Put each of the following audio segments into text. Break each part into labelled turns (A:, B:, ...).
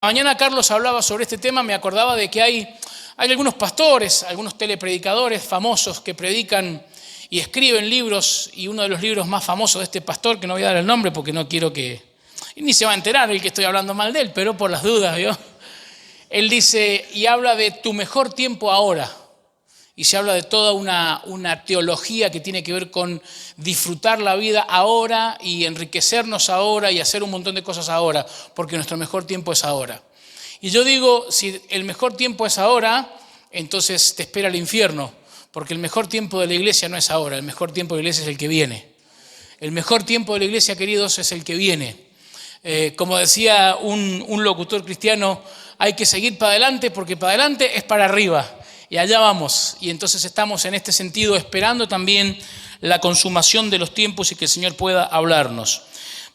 A: Mañana Carlos hablaba sobre este tema, me acordaba de que hay algunos pastores, algunos telepredicadores famosos que predican y escriben libros, y uno de los libros más famosos de este pastor, que no voy a dar el nombre porque no quiero que... y ni se va a enterar el que estoy hablando mal de él, pero por las dudas, ¿vio? Él dice y habla de tu mejor tiempo ahora. Y se habla de toda una teología que tiene que ver con disfrutar la vida ahora y enriquecernos ahora y hacer un montón de cosas ahora, porque nuestro mejor tiempo es ahora. Y yo digo, si el mejor tiempo es ahora, entonces te espera el infierno, porque el mejor tiempo de la iglesia no es ahora, el mejor tiempo de la iglesia es el que viene. El mejor tiempo de la iglesia, queridos, es el que viene. Como decía un locutor cristiano, hay que seguir para adelante porque para adelante es para arriba. Y allá vamos, y entonces estamos en este sentido esperando también la consumación de los tiempos y que el Señor pueda hablarnos.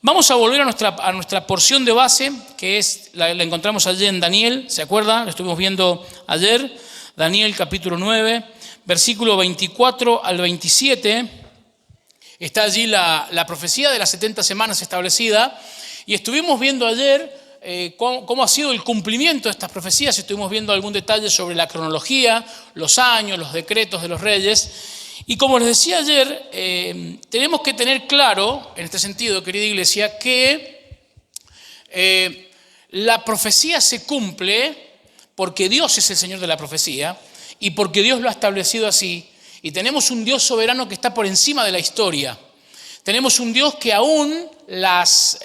A: Vamos a volver a nuestra porción de base, que es la encontramos allí en Daniel, ¿se acuerdan? Lo estuvimos viendo ayer, Daniel capítulo 9, versículo 24 al 27. Está allí la profecía de las 70 semanas establecida, y estuvimos viendo ayer cómo ha sido el cumplimiento de estas profecías. Estuvimos viendo algún detalle sobre la cronología, los años, los decretos de los reyes. Y como les decía ayer, tenemos que tener claro, en este sentido, querida iglesia, que la profecía se cumple porque Dios es el Señor de la profecía y porque Dios lo ha establecido así. Y tenemos un Dios soberano que está por encima de la historia. Tenemos un Dios que aún las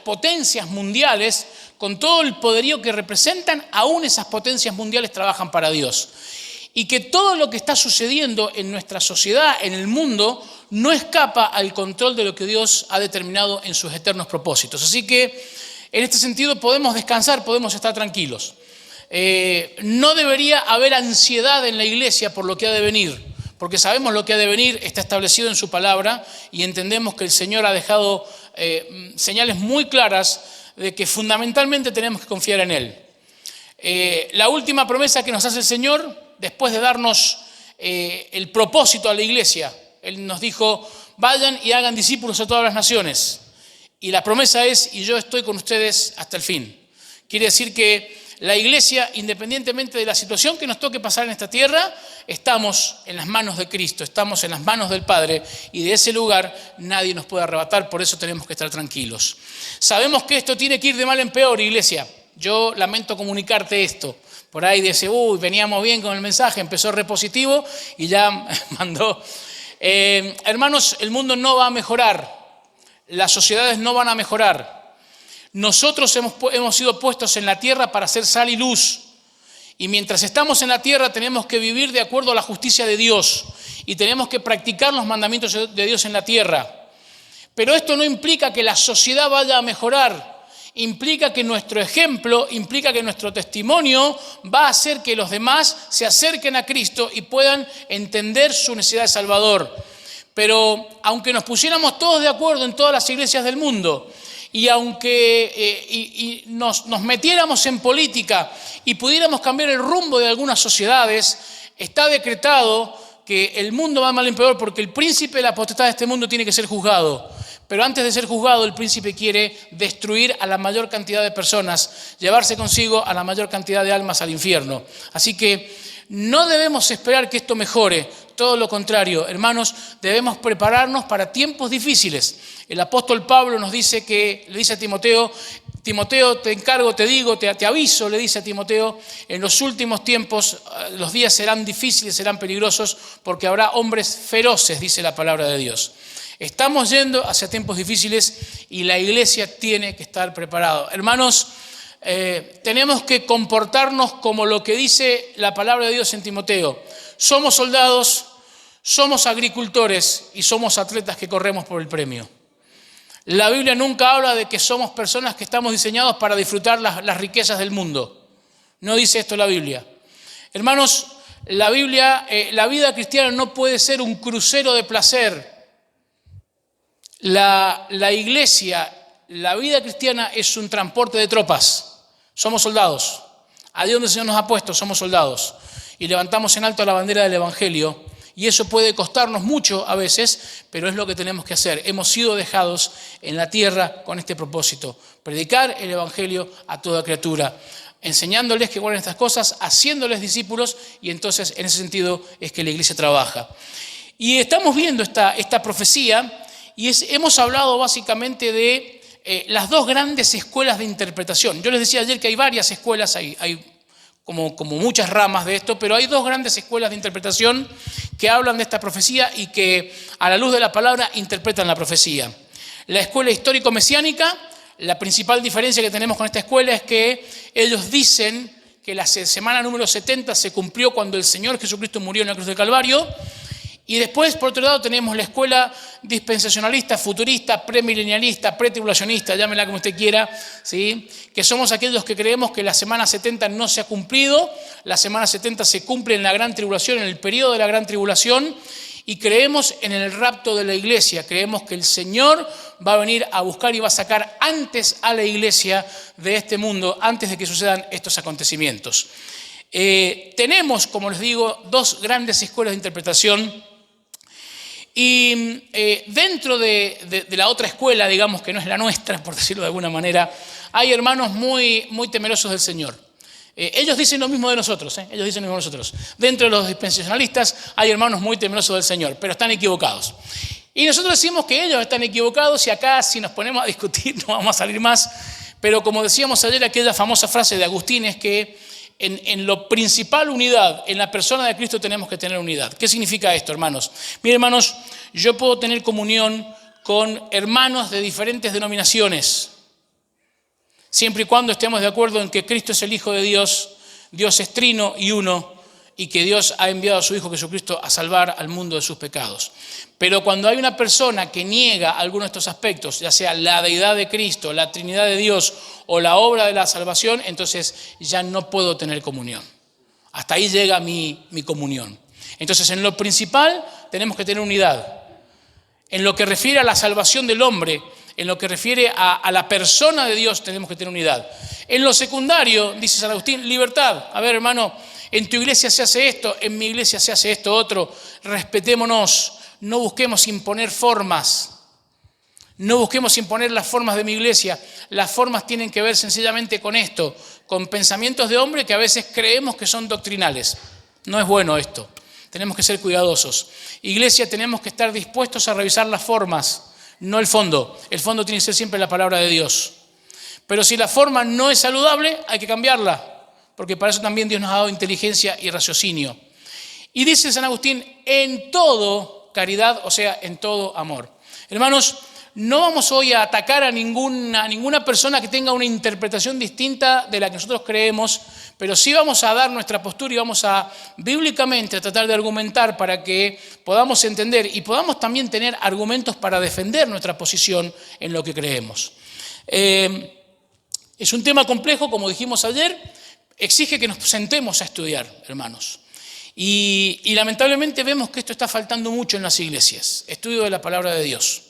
A: potencias mundiales, con todo el poderío que representan, aún esas potencias mundiales trabajan para Dios. Y que todo lo que está sucediendo en nuestra sociedad, en el mundo, no escapa al control de lo que Dios ha determinado en sus eternos propósitos. Así que, en este sentido, podemos descansar, podemos estar tranquilos. No debería haber ansiedad en la iglesia por lo que ha de venir, porque sabemos lo que ha de venir, está establecido en su palabra, y entendemos que el Señor ha dejado señales muy claras de que fundamentalmente tenemos que confiar en Él. La última promesa que nos hace el Señor, después de darnos el propósito a la iglesia, Él nos dijo, vayan y hagan discípulos a todas las naciones. Y la promesa es, y yo estoy con ustedes hasta el fin. Quiere decir que la iglesia, independientemente de la situación que nos toque pasar en esta tierra, estamos en las manos de Cristo, estamos en las manos del Padre, y de ese lugar nadie nos puede arrebatar, por eso tenemos que estar tranquilos. Sabemos que esto tiene que ir de mal en peor, iglesia. Yo lamento comunicarte esto. Por ahí dice, veníamos bien con el mensaje, empezó repositivo y ya mandó. Hermanos, el mundo no va a mejorar, las sociedades no van a mejorar. Nosotros hemos sido puestos en la tierra para ser sal y luz. Y mientras estamos en la tierra tenemos que vivir de acuerdo a la justicia de Dios. Y tenemos que practicar los mandamientos de Dios en la tierra. Pero esto no implica que la sociedad vaya a mejorar. Implica que nuestro ejemplo, implica que nuestro testimonio va a hacer que los demás se acerquen a Cristo y puedan entender su necesidad de Salvador. Pero aunque nos pusiéramos todos de acuerdo en todas las iglesias del mundo, y aunque nos metiéramos en política y pudiéramos cambiar el rumbo de algunas sociedades, está decretado que el mundo va mal en peor porque el príncipe de la potestad de este mundo tiene que ser juzgado. Pero antes de ser juzgado, el príncipe quiere destruir a la mayor cantidad de personas, llevarse consigo a la mayor cantidad de almas al infierno. Así que no debemos esperar que esto mejore, todo lo contrario. Hermanos, debemos prepararnos para tiempos difíciles. El apóstol Pablo nos dice le dice a Timoteo, te encargo, te digo, te aviso, le dice a Timoteo, en los últimos tiempos los días serán difíciles, serán peligrosos, porque habrá hombres feroces, dice la palabra de Dios. Estamos yendo hacia tiempos difíciles y la iglesia tiene que estar preparada. Hermanos, tenemos que comportarnos como lo que dice la palabra de Dios en Timoteo. Somos soldados, somos agricultores y somos atletas que corremos por el premio. La Biblia nunca habla de que somos personas que estamos diseñados para disfrutar las riquezas del mundo. No dice esto la Biblia. Hermanos, la vida cristiana no puede ser un crucero de placer. La iglesia, la vida cristiana es un transporte de tropas. Somos soldados. Allí donde el Señor nos ha puesto, somos soldados. Y levantamos en alto la bandera del Evangelio y eso puede costarnos mucho a veces, pero es lo que tenemos que hacer. Hemos sido dejados en la tierra con este propósito: predicar el evangelio a toda criatura, enseñándoles que guarden estas cosas, haciéndoles discípulos, y entonces en ese sentido es que la iglesia trabaja. Y estamos viendo esta profecía y hemos hablado básicamente de las dos grandes escuelas de interpretación. Yo les decía ayer que hay varias escuelas, hay como muchas ramas de esto, pero hay dos grandes escuelas de interpretación que hablan de esta profecía y que a la luz de la palabra interpretan la profecía. La escuela histórico-mesiánica, la principal diferencia que tenemos con esta escuela es que ellos dicen que la semana número 70 se cumplió cuando el Señor Jesucristo murió en la cruz del Calvario. Y después, por otro lado, tenemos la escuela dispensacionalista, futurista, premilenialista, pretribulacionista, llámela como usted quiera, ¿sí? Que somos aquellos que creemos que la semana 70 no se ha cumplido, la semana 70 se cumple en la gran tribulación, en el periodo de la gran tribulación, y creemos en el rapto de la iglesia. Creemos que el Señor va a venir a buscar y va a sacar antes a la iglesia de este mundo, antes de que sucedan estos acontecimientos. Tenemos, como les digo, dos grandes escuelas de interpretación. Y dentro de la otra escuela, digamos que no es la nuestra, por decirlo de alguna manera, hay hermanos muy, muy temerosos del Señor. Ellos dicen lo mismo de nosotros, ellos dicen lo mismo de nosotros. Dentro de los dispensacionalistas hay hermanos muy temerosos del Señor, pero están equivocados. Y nosotros decimos que ellos están equivocados y acá si nos ponemos a discutir no vamos a salir más. Pero como decíamos ayer, aquella famosa frase de Agustín es que en lo principal unidad, en la persona de Cristo tenemos que tener unidad. ¿Qué significa esto, hermanos? Miren, hermanos, yo puedo tener comunión con hermanos de diferentes denominaciones, siempre y cuando estemos de acuerdo en que Cristo es el Hijo de Dios, Dios es trino y uno, y que Dios ha enviado a su Hijo Jesucristo a salvar al mundo de sus pecados. Pero cuando hay una persona que niega alguno de estos aspectos, ya sea la deidad de Cristo, la Trinidad de Dios o la obra de la salvación, entonces ya no puedo tener comunión. Hasta ahí llega mi comunión. Entonces, en lo principal tenemos que tener unidad. En lo que refiere a la salvación del hombre, en lo que refiere a la persona de Dios, tenemos que tener unidad. En lo secundario, dice San Agustín, libertad. A ver, hermano, en tu iglesia se hace esto, en mi iglesia se hace esto otro. Respetémonos, no busquemos imponer formas. No busquemos imponer las formas de mi iglesia. Las formas tienen que ver sencillamente con esto, con pensamientos de hombre que a veces creemos que son doctrinales. No es bueno esto. Tenemos que ser cuidadosos. Iglesia, tenemos que estar dispuestos a revisar las formas, no el fondo. El fondo tiene que ser siempre la palabra de Dios. Pero si la forma no es saludable, hay que cambiarla, porque para eso también Dios nos ha dado inteligencia y raciocinio. Y dice San Agustín, en todo caridad, o sea, en todo amor. Hermanos, no vamos hoy a atacar a ninguna persona que tenga una interpretación distinta de la que nosotros creemos, pero sí vamos a dar nuestra postura y vamos a bíblicamente a tratar de argumentar para que podamos entender y podamos también tener argumentos para defender nuestra posición en lo que creemos. Es un tema complejo, como dijimos ayer, exige que nos sentemos a estudiar, hermanos. Y lamentablemente vemos que esto está faltando mucho en las iglesias, estudio de la palabra de Dios.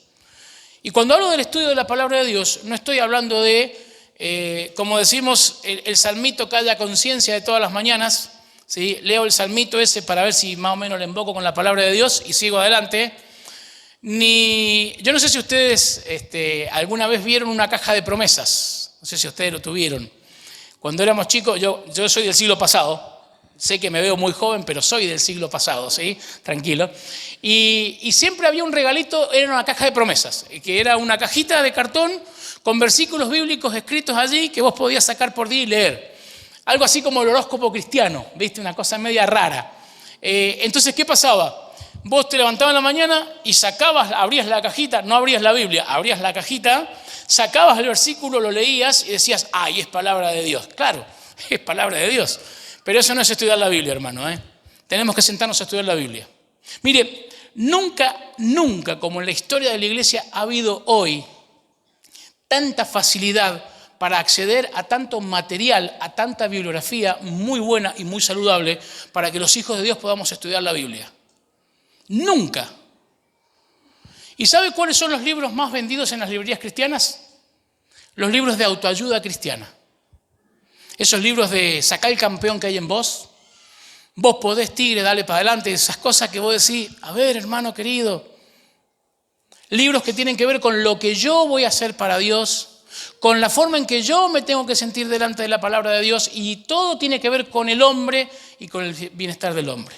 A: Y cuando hablo del estudio de la palabra de Dios, no estoy hablando de, como decimos, el salmito que haya conciencia de todas las mañanas, ¿sí? Leo el salmito ese para ver si más o menos le invoco con la palabra de Dios y sigo adelante. Yo no sé si ustedes alguna vez vieron una caja de promesas, no sé si ustedes lo tuvieron. Cuando éramos chicos, yo soy del siglo pasado, sé que me veo muy joven, pero soy del siglo pasado, ¿sí? Tranquilo. Y siempre había un regalito, era una caja de promesas, que era una cajita de cartón con versículos bíblicos escritos allí que vos podías sacar por día y leer. Algo así como el horóscopo cristiano, ¿viste? Una cosa media rara. Entonces, ¿qué pasaba? Vos te levantabas en la mañana y abrías la cajita, no abrías la Biblia, abrías la cajita, sacabas el versículo, lo leías y decías, ¡ay, es palabra de Dios! Claro, es palabra de Dios. Pero eso no es estudiar la Biblia, hermano. Tenemos que sentarnos a estudiar la Biblia. Mire, nunca como en la historia de la iglesia ha habido hoy tanta facilidad para acceder a tanto material, a tanta bibliografía muy buena y muy saludable para que los hijos de Dios podamos estudiar la Biblia. Nunca. ¿Y sabe cuáles son los libros más vendidos en las librerías cristianas? Los libros de autoayuda cristiana. Esos libros de Sacá el campeón que hay en vos, Vos podés, tigre, dale para adelante. Esas cosas que vos decís, a ver, hermano querido. Libros que tienen que ver con lo que yo voy a hacer para Dios, con la forma en que yo me tengo que sentir delante de la palabra de Dios, y todo tiene que ver con el hombre y con el bienestar del hombre.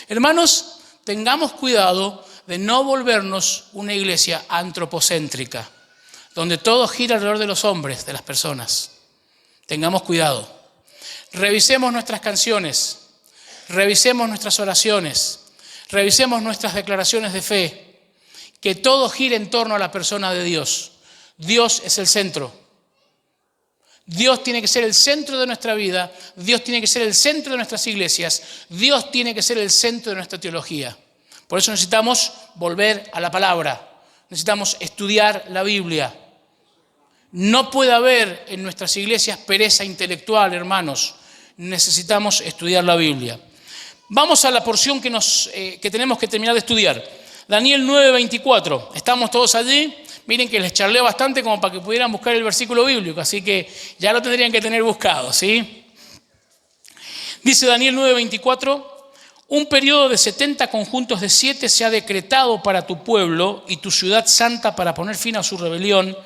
A: Hermanos, tengamos cuidado de no volvernos una iglesia antropocéntrica, donde todo gira alrededor de los hombres, de las personas. Tengamos cuidado. Revisemos nuestras canciones. Revisemos nuestras oraciones, revisemos nuestras declaraciones de fe, que todo gire en torno a la persona de Dios. Dios es el centro. Dios tiene que ser el centro de nuestra vida, Dios tiene que ser el centro de nuestras iglesias, Dios tiene que ser el centro de nuestra teología. Por eso necesitamos volver a la palabra, necesitamos estudiar la Biblia. No puede haber en nuestras iglesias pereza intelectual, hermanos. Necesitamos estudiar la Biblia. Vamos a la porción que tenemos que terminar de estudiar. Daniel 9:24. Estamos todos allí. Miren que les charlé bastante como para que pudieran buscar el versículo bíblico, así que ya lo tendrían que tener buscado, ¿sí? Dice Daniel 9:24, un periodo de 70 conjuntos de 7 se ha decretado para tu pueblo y tu ciudad santa para poner fin a su rebelión,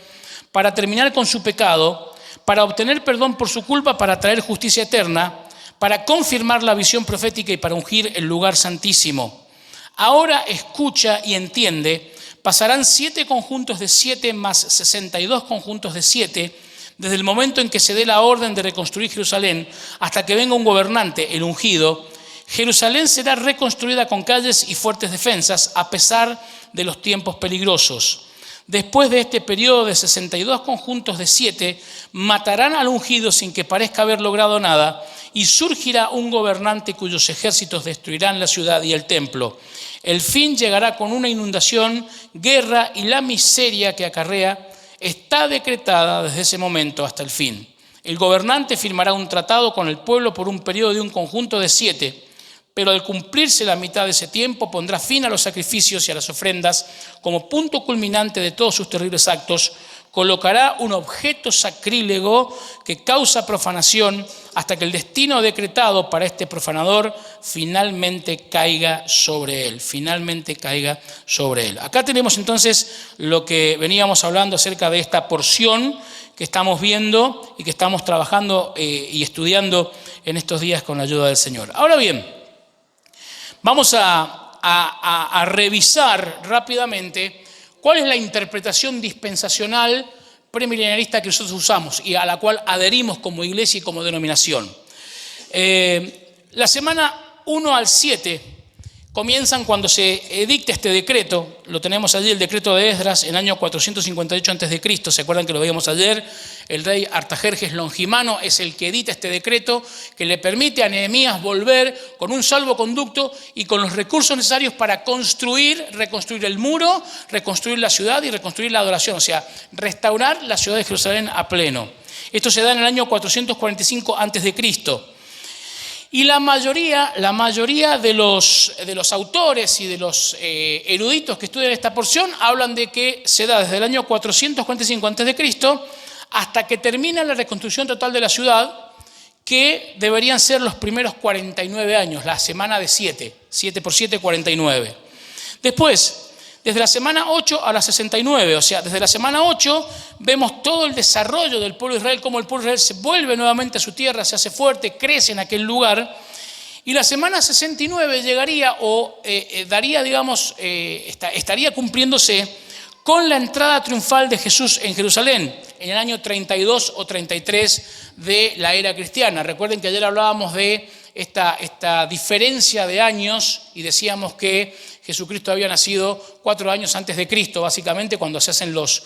A: para terminar con su pecado, para obtener perdón por su culpa, para traer justicia eterna, para confirmar la visión profética y para ungir el lugar santísimo. Ahora escucha y entiende, pasarán 7 conjuntos de 7 más 62 conjuntos de 7, desde el momento en que se dé la orden de reconstruir Jerusalén hasta que venga un gobernante, el ungido. Jerusalén será reconstruida con calles y fuertes defensas a pesar de los tiempos peligrosos. Después de este periodo de 62 conjuntos de 7, matarán al ungido sin que parezca haber logrado nada, y surgirá un gobernante cuyos ejércitos destruirán la ciudad y el templo. El fin llegará con una inundación, guerra y la miseria que acarrea está decretada desde ese momento hasta el fin. El gobernante firmará un tratado con el pueblo por un periodo de un conjunto de 7, pero al cumplirse la mitad de ese tiempo pondrá fin a los sacrificios y a las ofrendas como punto culminante de todos sus terribles actos. Colocará un objeto sacrílego que causa profanación hasta que el destino decretado para este profanador finalmente caiga sobre él. Finalmente caiga sobre él. Acá tenemos entonces lo que veníamos hablando acerca de esta porción que estamos viendo y que estamos trabajando y estudiando en estos días con la ayuda del Señor. Ahora bien, vamos a revisar rápidamente cuál es la interpretación dispensacional premilenarista que nosotros usamos y a la cual adherimos como iglesia y como denominación. La semana 1 al 7 comienzan cuando se edicta este decreto. Lo tenemos allí, el decreto de Esdras, en el año 458 a.C. ¿Se acuerdan que lo veíamos ayer? El rey Artajerjes Longimano es el que edita este decreto que le permite a Nehemías volver con un salvoconducto y con los recursos necesarios para reconstruir el muro, reconstruir la ciudad y reconstruir la adoración, o sea, restaurar la ciudad de Jerusalén a pleno. Esto se da en el año 445 a.C. Y la mayoría de los autores y de los eruditos que estudian esta porción hablan de que se da desde el año 445 a.C. hasta que termina la reconstrucción total de la ciudad, que deberían ser los primeros 49 años, la semana de 7 por 7, 49. Después, desde la semana 8 a la 69, o sea, desde la semana 8 vemos todo el desarrollo del pueblo de Israel, cómo el pueblo de Israel se vuelve nuevamente a su tierra, se hace fuerte, crece en aquel lugar. Y la semana 69 llegaría estaría cumpliéndose con la entrada triunfal de Jesús en Jerusalén, en el año 32 o 33 de la era cristiana. Recuerden que ayer hablábamos de esta diferencia de años y decíamos que Jesucristo había nacido 4 años antes de Cristo, básicamente, cuando se hacen los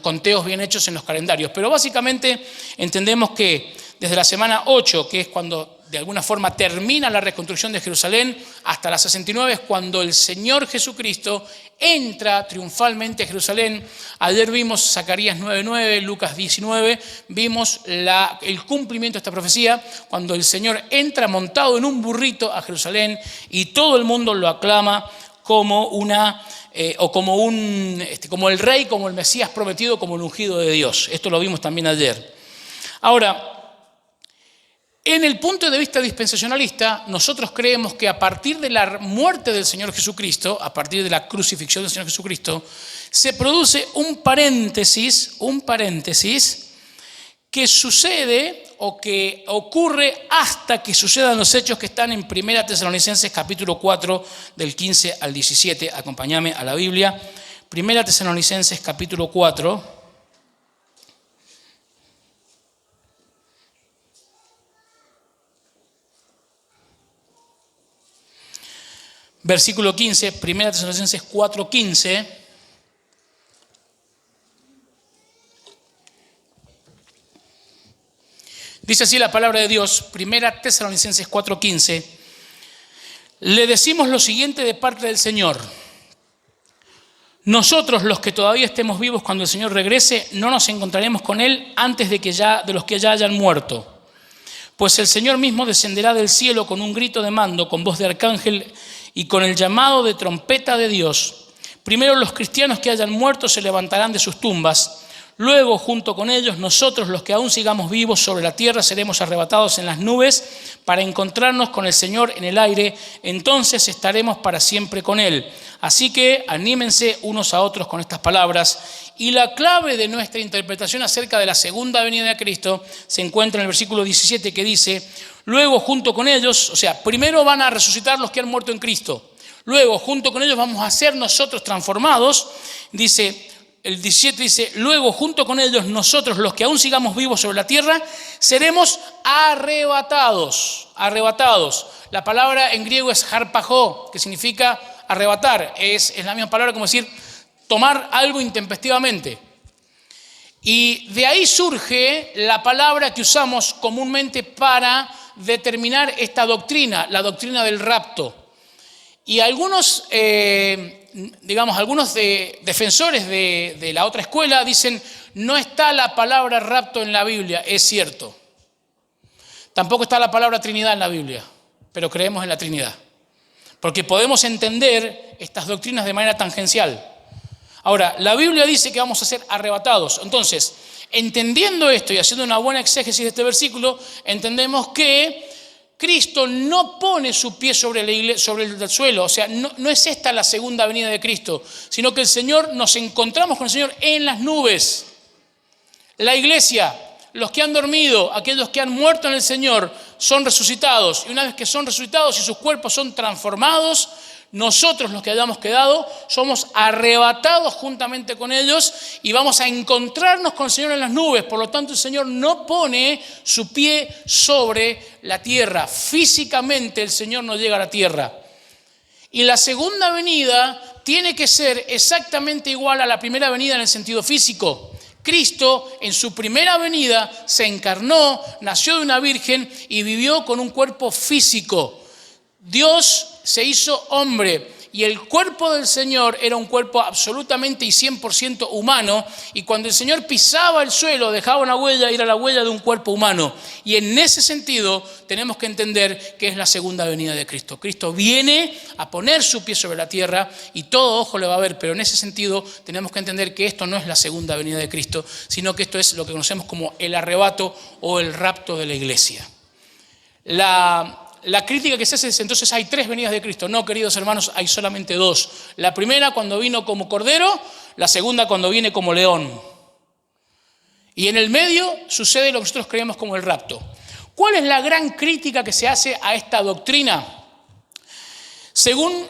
A: conteos bien hechos en los calendarios. Pero básicamente entendemos que desde la semana 8, que es cuando de alguna forma termina la reconstrucción de Jerusalén, hasta la 69 es cuando el Señor Jesucristo entra triunfalmente a Jerusalén. Ayer vimos Zacarías 9:9, Lucas 19, vimos el cumplimiento de esta profecía, cuando el Señor entra montado en un burrito a Jerusalén y todo el mundo lo aclama como como el rey, como el Mesías prometido, como el ungido de Dios. Esto lo vimos también ayer. Ahora, En el punto de vista dispensacionalista, nosotros creemos que a partir de la muerte del Señor Jesucristo, a partir de la crucifixión del Señor Jesucristo, se produce un paréntesis que sucede o que ocurre hasta que sucedan los hechos que están en 1 Tesalonicenses capítulo 4 del 15 al 17. Acompáñame a la Biblia. 1 Tesalonicenses capítulo 4. Versículo 15, 1 Tesalonicenses 4:15. Dice así la palabra de Dios, 1 Tesalonicenses 4:15. Le decimos lo siguiente de parte del Señor. Nosotros, los que todavía estemos vivos cuando el Señor regrese, no nos encontraremos con Él antes de los que ya hayan muerto. Pues el Señor mismo descenderá del cielo con un grito de mando, con voz de arcángel y con el llamado de trompeta de Dios. Primero los cristianos que hayan muerto se levantarán de sus tumbas. Luego, junto con ellos, nosotros, los que aún sigamos vivos sobre la tierra, seremos arrebatados en las nubes para encontrarnos con el Señor en el aire. Entonces estaremos para siempre con Él. Así que anímense unos a otros con estas palabras. Y la clave de nuestra interpretación acerca de la segunda venida de Cristo se encuentra en el versículo 17 que dice: luego, junto con ellos, o sea, primero van a resucitar los que han muerto en Cristo. Luego, junto con ellos, vamos a ser nosotros transformados. Dice, el 17 dice, luego, junto con ellos, nosotros, los que aún sigamos vivos sobre la tierra, seremos arrebatados. Arrebatados. La palabra en griego es harpagó, que significa arrebatar. Es la misma palabra como decir tomar algo intempestivamente. Y de ahí surge la palabra que usamos comúnmente para determinar esta doctrina, la doctrina del rapto. Y algunos, algunos defensores de la otra escuela dicen, no está la palabra rapto en la Biblia. Es cierto. Tampoco está la palabra Trinidad en la Biblia, pero creemos en la Trinidad. Porque podemos entender estas doctrinas de manera tangencial. Ahora, la Biblia dice que vamos a ser arrebatados. Entonces, entendiendo esto y haciendo una buena exégesis de este versículo, entendemos que Cristo no pone su pie sobre el suelo. O sea, no es esta la segunda venida de Cristo, sino que el Señor, nos encontramos con el Señor en las nubes. La iglesia, los que han dormido, aquellos que han muerto en el Señor, son resucitados. Y una vez que son resucitados y sus cuerpos son transformados, nosotros, los que hayamos quedado, somos arrebatados juntamente con ellos y vamos a encontrarnos con el Señor en las nubes. Por lo tanto, el Señor no pone su pie sobre la tierra. Físicamente el Señor no llega a la tierra. Y la segunda venida tiene que ser exactamente igual a la primera venida en el sentido físico. Cristo en su primera venida se encarnó, nació de una virgen y vivió con un cuerpo físico. Dios se hizo hombre y el cuerpo del Señor era un cuerpo absolutamente y 100% humano, y cuando el Señor pisaba el suelo dejaba una huella y era la huella de un cuerpo humano. Y en ese sentido tenemos que entender que es la segunda venida de Cristo. Cristo viene a poner su pie sobre la tierra y todo ojo le va a ver, pero en ese sentido tenemos que entender que esto no es la segunda venida de Cristo, sino que esto es lo que conocemos como el arrebato o el rapto de la iglesia. La crítica que se hace es, entonces hay tres venidas de Cristo. No, queridos hermanos, hay solamente dos. La primera cuando vino como cordero, la segunda cuando viene como león. Y en el medio sucede lo que nosotros creemos como el rapto. ¿Cuál es la gran crítica que se hace a esta doctrina? Según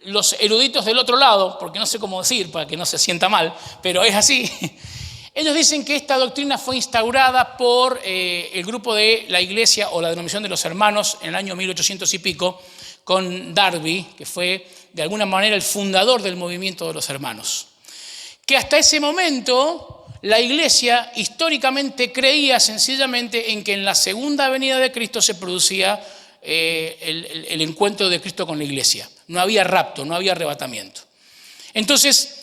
A: los eruditos del otro lado, porque no sé cómo decir para que no se sienta mal, pero es así. Ellos dicen que esta doctrina fue instaurada por el grupo de la Iglesia o la denominación de los hermanos en el año 1800 y pico, con Darby, que fue de alguna manera el fundador del movimiento de los hermanos. Que hasta ese momento la Iglesia históricamente creía sencillamente en que en la segunda venida de Cristo se producía el encuentro de Cristo con la Iglesia. No había rapto, no había arrebatamiento. Entonces,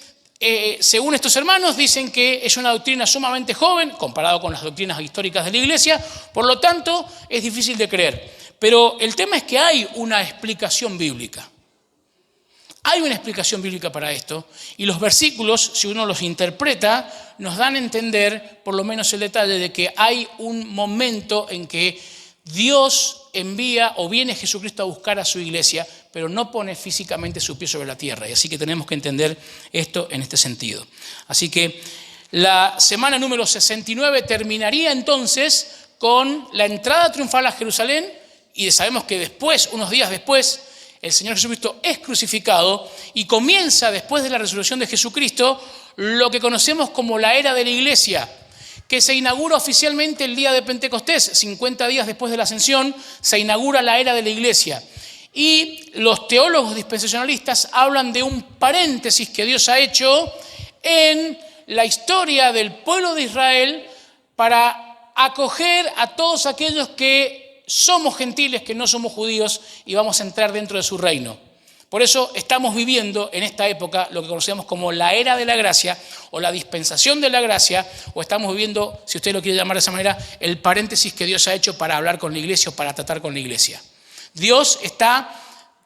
A: según estos hermanos, dicen que es una doctrina sumamente joven comparado con las doctrinas históricas de la Iglesia, por lo tanto es difícil de creer. Pero el tema es que hay una explicación bíblica. Hay una explicación bíblica para esto y los versículos, si uno los interpreta, nos dan a entender por lo menos el detalle de que hay un momento en que Dios envía o viene Jesucristo a buscar a su iglesia, pero no pone físicamente su pie sobre la tierra. Y así que tenemos que entender esto en este sentido. Así que la semana número 69 terminaría entonces con la entrada triunfal a Jerusalén y sabemos que después, unos días después, el Señor Jesucristo es crucificado y comienza después de la resurrección de Jesucristo lo que conocemos como la era de la iglesia, que se inaugura oficialmente el día de Pentecostés, 50 días después de la ascensión, se inaugura la era de la iglesia. Y los teólogos dispensacionalistas hablan de un paréntesis que Dios ha hecho en la historia del pueblo de Israel para acoger a todos aquellos que somos gentiles, que no somos judíos, y vamos a entrar dentro de su reino. Por eso estamos viviendo en esta época lo que conocemos como la era de la gracia o la dispensación de la gracia, o estamos viviendo, si usted lo quiere llamar de esa manera, el paréntesis que Dios ha hecho para hablar con la iglesia o para tratar con la iglesia. Dios está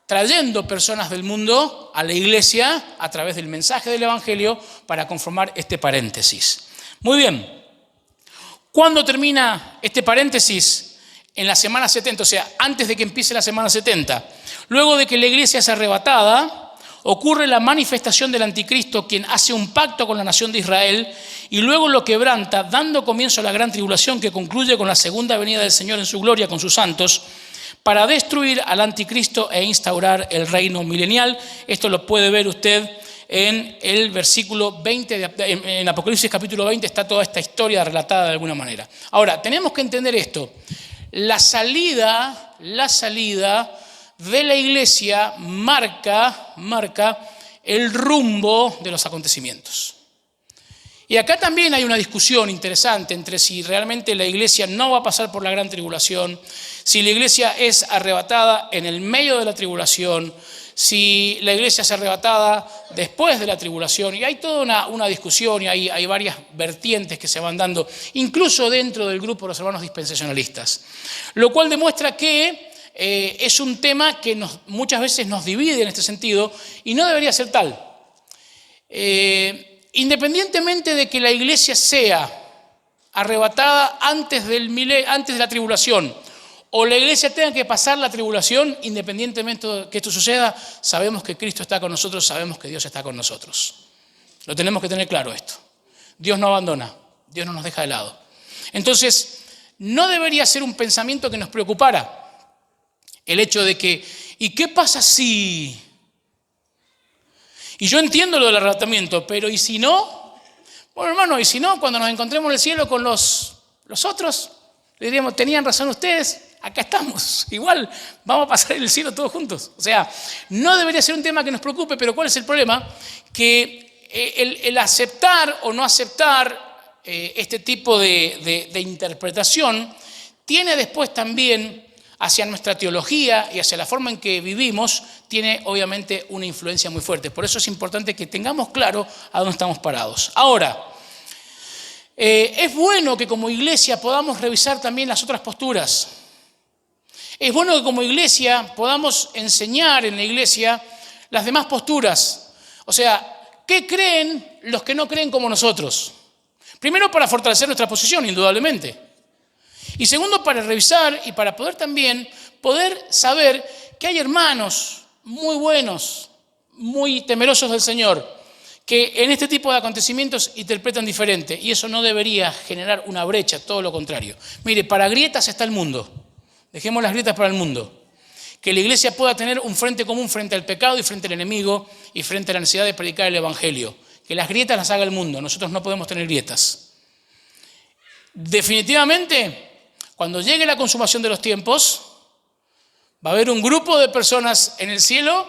A: trayendo personas del mundo a la iglesia a través del mensaje del evangelio para conformar este paréntesis. Muy bien. ¿Cuándo termina este paréntesis? En la semana 70, o sea, antes de que empiece la semana 70. Luego de que la iglesia es arrebatada, ocurre la manifestación del anticristo, quien hace un pacto con la nación de Israel y luego lo quebranta, dando comienzo a la gran tribulación que concluye con la segunda venida del Señor en su gloria con sus santos, para destruir al anticristo e instaurar el reino milenial. Esto lo puede ver usted en el versículo 20, en Apocalipsis capítulo 20 está toda esta historia relatada de alguna manera. Ahora, tenemos que entender esto. La salida de la iglesia marca el rumbo de los acontecimientos. Y acá también hay una discusión interesante entre si realmente la iglesia no va a pasar por la gran tribulación, si la iglesia es arrebatada en el medio de la tribulación, si la iglesia es arrebatada después de la tribulación, y hay toda una discusión y hay varias vertientes que se van dando, incluso dentro del grupo de los hermanos dispensacionalistas, lo cual demuestra que es un tema que muchas veces nos divide en este sentido y no debería ser tal. Independientemente de que la iglesia sea arrebatada antes de la tribulación, o la iglesia tenga que pasar la tribulación, independientemente de que esto suceda, sabemos que Cristo está con nosotros, sabemos que Dios está con nosotros. Lo tenemos que tener claro esto. Dios no abandona, Dios no nos deja de lado. Entonces, no debería ser un pensamiento que nos preocupara el hecho de que, ¿y qué pasa si? Y yo entiendo lo del arrebatamiento, pero ¿y si no? Bueno, hermano, ¿y si no? Cuando nos encontremos en el cielo con los otros, le diríamos, ¿tenían razón ustedes? Acá estamos, igual vamos a pasar el cielo todos juntos. O sea, no debería ser un tema que nos preocupe, pero ¿cuál es el problema? Que el aceptar o no aceptar este tipo de interpretación tiene después también hacia nuestra teología y hacia la forma en que vivimos, tiene obviamente una influencia muy fuerte. Por eso es importante que tengamos claro a dónde estamos parados. Ahora, es bueno que como iglesia podamos revisar también las otras posturas. Es bueno que como iglesia podamos enseñar en la iglesia las demás posturas. O sea, ¿qué creen los que no creen como nosotros? Primero, para fortalecer nuestra posición, indudablemente. Y segundo, para revisar y para poder también saber que hay hermanos muy buenos, muy temerosos del Señor, que en este tipo de acontecimientos interpretan diferente. Y eso no debería generar una brecha, todo lo contrario. Mire, para grietas está el mundo. Dejemos las grietas para el mundo. Que la iglesia pueda tener un frente común frente al pecado y frente al enemigo y frente a la necesidad de predicar el evangelio. Que las grietas las haga el mundo. Nosotros no podemos tener grietas. Definitivamente, cuando llegue la consumación de los tiempos, va a haber un grupo de personas en el cielo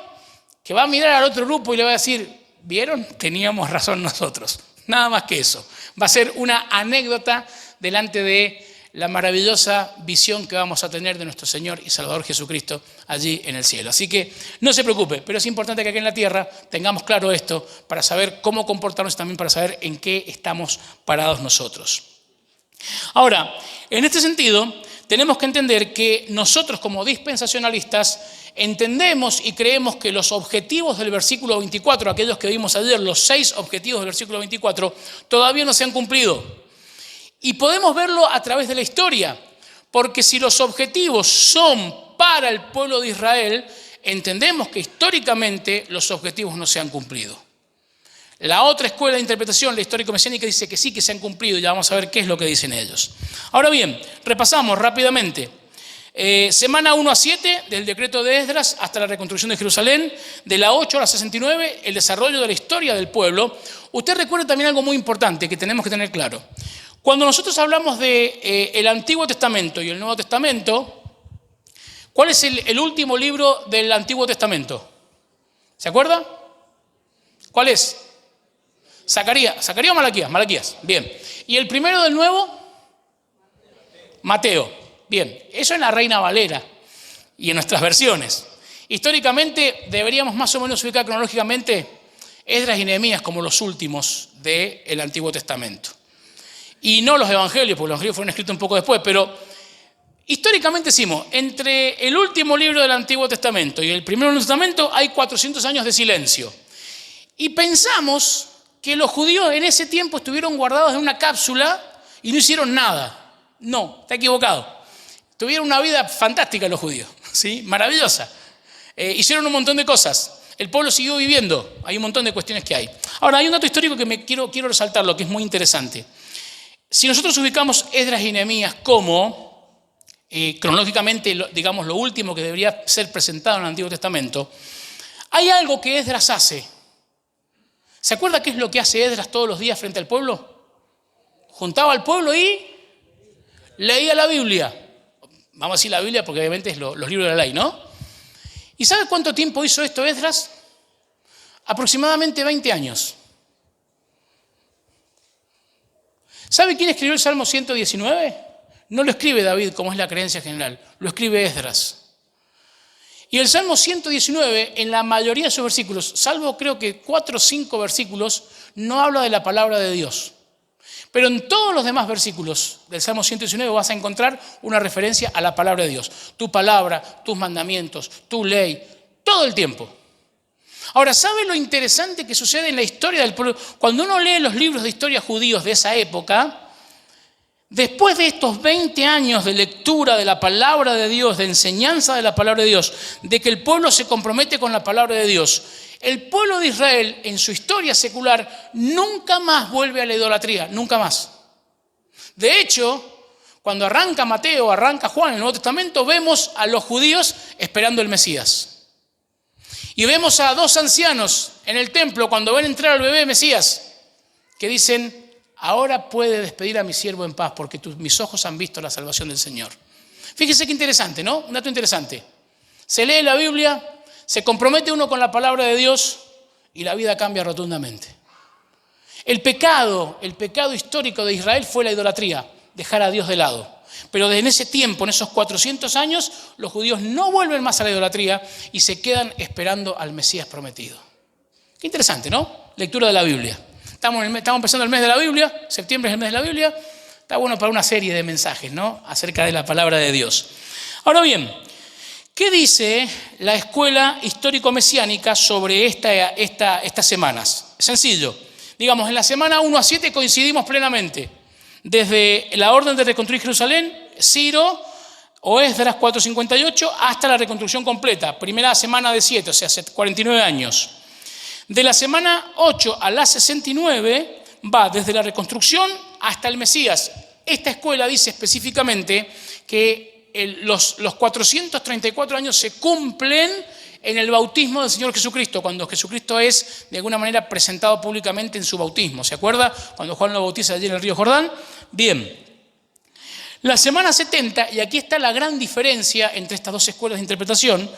A: que va a mirar al otro grupo y le va a decir, ¿vieron? Teníamos razón nosotros. Nada más que eso. Va a ser una anécdota delante de la maravillosa visión que vamos a tener de nuestro Señor y Salvador Jesucristo allí en el cielo. Así que no se preocupe, pero es importante que aquí en la tierra tengamos claro esto para saber cómo comportarnos y también para saber en qué estamos parados nosotros. Ahora, en este sentido, tenemos que entender que nosotros como dispensacionalistas entendemos y creemos que los objetivos del versículo 24, aquellos que vimos ayer, los 6 objetivos del versículo 24, todavía no se han cumplido. Y podemos verlo a través de la historia, porque si los objetivos son para el pueblo de Israel, entendemos que históricamente los objetivos no se han cumplido. La otra escuela de interpretación, la histórico-mesiánica, dice que sí, que se han cumplido. Ya vamos a ver qué es lo que dicen ellos. Ahora bien, repasamos rápidamente. Semana 1 a 7 del decreto de Esdras hasta la reconstrucción de Jerusalén. De la 8 a la 69, el desarrollo de la historia del pueblo. Usted recuerda también algo muy importante que tenemos que tener claro. Cuando nosotros hablamos del Antiguo Testamento y el Nuevo Testamento, ¿cuál es el último libro del Antiguo Testamento? ¿Se acuerda? ¿Cuál es? ¿Zacarías o Malaquías? Malaquías, bien. ¿Y el primero del Nuevo? Mateo, bien. Eso en la Reina Valera y en nuestras versiones. Históricamente deberíamos más o menos ubicar cronológicamente Esdras y Nehemías como los últimos del Antiguo Testamento. Y no los evangelios, porque los evangelios fueron escritos un poco después, pero históricamente decimos, entre el último libro del Antiguo Testamento y el primero del Nuevo Testamento hay 400 años de silencio. Y pensamos que los judíos en ese tiempo estuvieron guardados en una cápsula y no hicieron nada. No, está equivocado. Tuvieron una vida fantástica los judíos, ¿sí? Maravillosa. Hicieron un montón de cosas. El pueblo siguió viviendo. Hay un montón de cuestiones que hay. Ahora, hay un dato histórico que quiero resaltarlo, que es muy interesante. Si nosotros ubicamos Esdras y Nehemías como, cronológicamente, digamos, lo último que debería ser presentado en el Antiguo Testamento, hay algo que Esdras hace. ¿Se acuerda qué es lo que hace Esdras todos los días frente al pueblo? Juntaba al pueblo y leía la Biblia. Vamos a decir la Biblia porque obviamente es los libros de la ley, ¿no? ¿Y sabe cuánto tiempo hizo esto Esdras? Aproximadamente 20 años. ¿Sabe quién escribió el Salmo 119? No lo escribe David, como es la creencia general, lo escribe Esdras. Y el Salmo 119, en la mayoría de sus versículos, salvo creo que 4 o 5 versículos, no habla de la palabra de Dios. Pero en todos los demás versículos del Salmo 119 vas a encontrar una referencia a la palabra de Dios. Tu palabra, tus mandamientos, tu ley, todo el tiempo. Ahora, ¿sabe lo interesante que sucede en la historia del pueblo? Cuando uno lee los libros de historia judíos de esa época, después de estos 20 años de lectura de la palabra de Dios, de enseñanza de la palabra de Dios, de que el pueblo se compromete con la palabra de Dios, el pueblo de Israel en su historia secular nunca más vuelve a la idolatría, nunca más. De hecho, cuando arranca Mateo, arranca Juan en el Nuevo Testamento, vemos a los judíos esperando el Mesías. Y vemos a 2 ancianos en el templo cuando ven entrar al bebé Mesías, que dicen: ahora puede despedir a mi siervo en paz, porque mis ojos han visto la salvación del Señor. Fíjese qué interesante, ¿no? Un dato interesante. Se lee la Biblia, se compromete uno con la palabra de Dios y la vida cambia rotundamente. El pecado histórico de Israel fue la idolatría, dejar a Dios de lado. Pero en ese tiempo, en esos 400 años, los judíos no vuelven más a la idolatría y se quedan esperando al Mesías prometido. Qué interesante, ¿no? Lectura de la Biblia. Estamos empezando el mes de la Biblia, septiembre es el mes de la Biblia, está bueno para una serie de mensajes, ¿no? Acerca de la palabra de Dios. Ahora bien, ¿qué dice la escuela histórico-mesiánica sobre estas semanas? Sencillo, digamos, en la semana 1 a 7 coincidimos plenamente. Desde la orden de reconstruir Jerusalén, Ciro o Esdras 458, hasta la reconstrucción completa, primera semana de 7, o sea, hace 49 años. De la semana 8 a la 69 va desde la reconstrucción hasta el Mesías. Esta escuela dice específicamente que los 434 años se cumplen en el bautismo del Señor Jesucristo, cuando Jesucristo es de alguna manera presentado públicamente en su bautismo. ¿Se acuerda? Cuando Juan lo bautiza allí en el río Jordán. Bien. La semana 70, y aquí está la gran diferencia entre estas dos escuelas de interpretación,